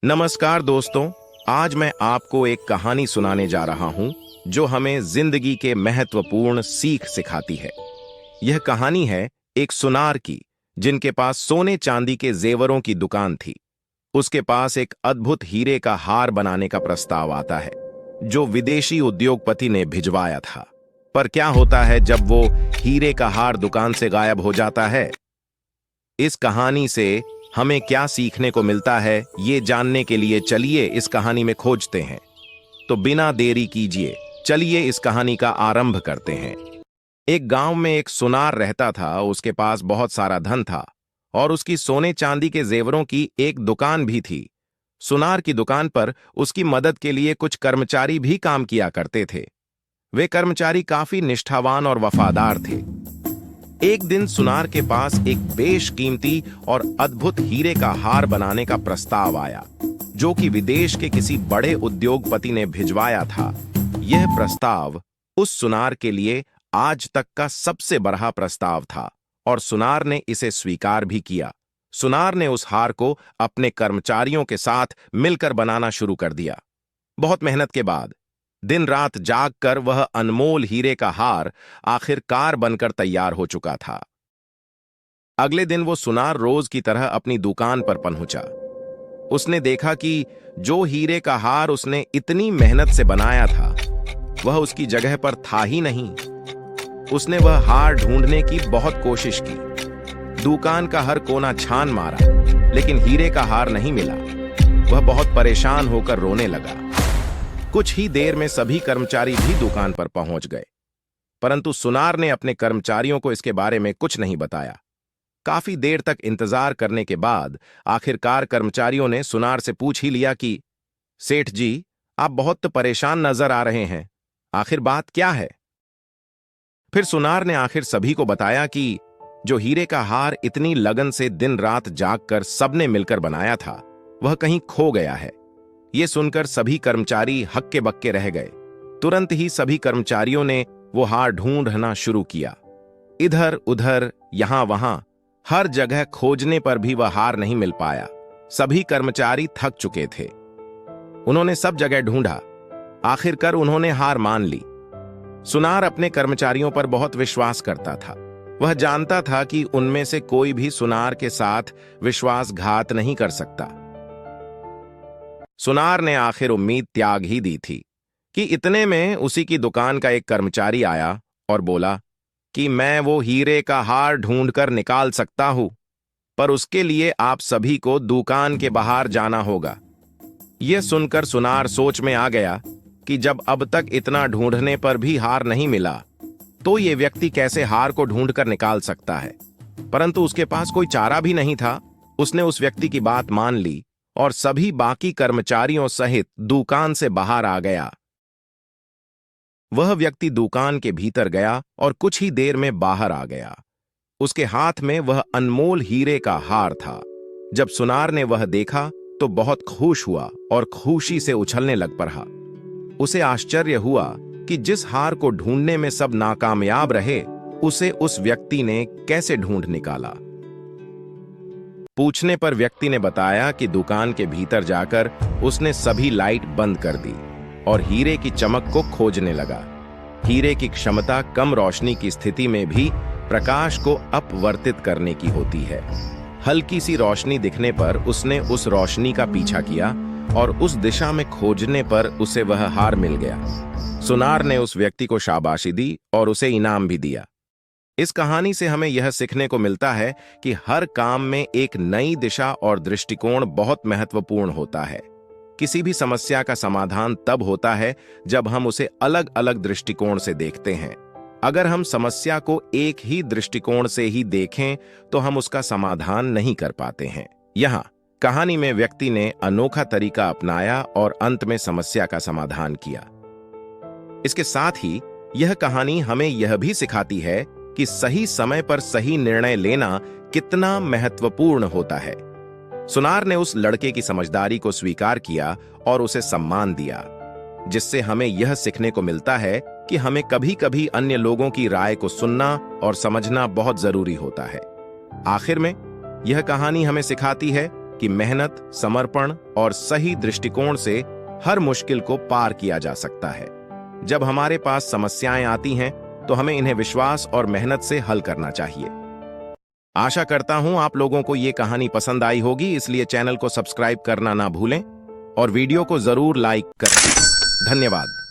नमस्कार दोस्तों। आज मैं आपको एक कहानी सुनाने जा रहा हूं जो हमें जिंदगी के महत्वपूर्ण सीख सिखाती है। यह कहानी है एक सुनार की जिनके पास सोने चांदी के जेवरों की दुकान थी। उसके पास एक अद्भुत हीरे का हार बनाने का प्रस्ताव आता है जो विदेशी उद्योगपति ने भिजवाया था। पर क्या होता है जब वो हीरे का हार दुकान से गायब हो जाता है? इस कहानी से हमें क्या सीखने को मिलता है, ये जानने के लिए चलिए इस कहानी में खोजते हैं। तो बिना देरी कीजिए चलिए इस कहानी का आरंभ करते हैं। एक गांव में एक सुनार रहता था। उसके पास बहुत सारा धन था और उसकी सोने चांदी के जेवरों की एक दुकान भी थी। सुनार की दुकान पर उसकी मदद के लिए कुछ कर्मचारी भी काम किया करते थे। वे कर्मचारी काफी निष्ठावान और वफादार थे। एक दिन सुनार के पास एक बेशकीमती और अद्भुत हीरे का हार बनाने का प्रस्ताव आया जो कि विदेश के किसी बड़े उद्योगपति ने भिजवाया था। यह प्रस्ताव उस सुनार के लिए आज तक का सबसे बड़ा प्रस्ताव था और सुनार ने इसे स्वीकार भी किया। सुनार ने उस हार को अपने कर्मचारियों के साथ मिलकर बनाना शुरू कर दिया। बहुत मेहनत के बाद दिन रात जागकर वह अनमोल हीरे का हार आखिरकार बनकर तैयार हो चुका था। अगले दिन वो सुनार रोज की तरह अपनी दुकान पर पहुंचा। उसने देखा कि जो हीरे का हार उसने इतनी मेहनत से बनाया था वह उसकी जगह पर था ही नहीं। उसने वह हार ढूंढने की बहुत कोशिश की। दुकान का हर कोना छान मारा लेकिन हीरे का हार नहीं मिला। वह बहुत परेशान होकर रोने लगा। कुछ ही देर में सभी कर्मचारी भी दुकान पर पहुंच गए, परंतु सुनार ने अपने कर्मचारियों को इसके बारे में कुछ नहीं बताया। काफी देर तक इंतजार करने के बाद आखिरकार कर्मचारियों ने सुनार से पूछ ही लिया कि सेठ जी, आप बहुत परेशान नजर आ रहे हैं, आखिर बात क्या है? फिर सुनार ने आखिर सभी को बताया कि जो हीरे का हार इतनी लगन से दिन रात जागकर सबने मिलकर बनाया था वह कहीं खो गया है। ये सुनकर सभी कर्मचारी हक्के बक्के रह गए। तुरंत ही सभी कर्मचारियों ने वो हार ढूंढना शुरू किया। इधर उधर यहां वहां हर जगह खोजने पर भी वह हार नहीं मिल पाया। सभी कर्मचारी थक चुके थे। उन्होंने सब जगह ढूंढा। आखिरकार उन्होंने हार मान ली। सुनार अपने कर्मचारियों पर बहुत विश्वास करता था। वह जानता था कि उनमें से कोई भी सुनार के साथ विश्वासघात नहीं कर सकता। सुनार ने आखिर उम्मीद त्याग ही दी थी कि इतने में उसी की दुकान का एक कर्मचारी आया और बोला कि मैं वो हीरे का हार ढूंढकर निकाल सकता हूं, पर उसके लिए आप सभी को दुकान के बाहर जाना होगा। यह सुनकर सुनार सोच में आ गया कि जब अब तक इतना ढूंढने पर भी हार नहीं मिला तो ये व्यक्ति कैसे हार को ढूंढकर निकाल सकता है। परंतु उसके पास कोई चारा भी नहीं था। उसने उस व्यक्ति की बात मान ली और सभी बाकी कर्मचारियों सहित दुकान से बाहर आ गया। वह व्यक्ति दुकान के भीतर गया और कुछ ही देर में बाहर आ गया। उसके हाथ में वह अनमोल हीरे का हार था। जब सुनार ने वह देखा तो बहुत खुश हुआ और खुशी से उछलने लग पड़ा। उसे आश्चर्य हुआ कि जिस हार को ढूंढने में सब नाकामयाब रहे उसे उस व्यक्ति ने कैसे ढूंढ निकाला। पूछने पर व्यक्ति ने बताया कि दुकान के भीतर जाकर उसने सभी लाइट बंद कर दी और हीरे की चमक को खोजने लगा। हीरे की क्षमता कम रोशनी की स्थिति में भी प्रकाश को अपवर्तित करने की होती है। हल्की सी रोशनी दिखने पर उसने उस रोशनी का पीछा किया और उस दिशा में खोजने पर उसे वह हार मिल गया। सुनार ने उस व्यक्ति को शाबाशी दी और उसे इनाम भी दिया। इस कहानी से हमें यह सीखने को मिलता है कि हर काम में एक नई दिशा और दृष्टिकोण बहुत महत्वपूर्ण होता है। किसी भी समस्या का समाधान तब होता है जब हम उसे अलग अलग दृष्टिकोण से देखते हैं। अगर हम समस्या को एक ही दृष्टिकोण से ही देखें तो हम उसका समाधान नहीं कर पाते हैं। यहाँ कहानी में व्यक्ति ने अनोखा तरीका अपनाया और अंत में समस्या का समाधान किया। इसके साथ ही यह कहानी हमें यह भी सिखाती है कि सही समय पर सही निर्णय लेना कितना महत्वपूर्ण होता है। सुनार ने उस लड़के की समझदारी को स्वीकार किया और उसे सम्मान दिया, जिससे हमें यह सीखने को मिलता है कि हमें कभी-कभी अन्य लोगों की राय को सुनना और समझना बहुत जरूरी होता है। आखिर में यह कहानी हमें सिखाती है कि मेहनत, समर्पण और सही दृष्टिकोण से हर मुश्किल को पार किया जा सकता है। जब हमारे पास समस्याएं आती हैं, तो हमें इन्हें विश्वास और मेहनत से हल करना चाहिए। आशा करता हूं आप लोगों को ये कहानी पसंद आई होगी, इसलिए चैनल को सब्सक्राइब करना ना भूलें और वीडियो को जरूर लाइक करें। धन्यवाद।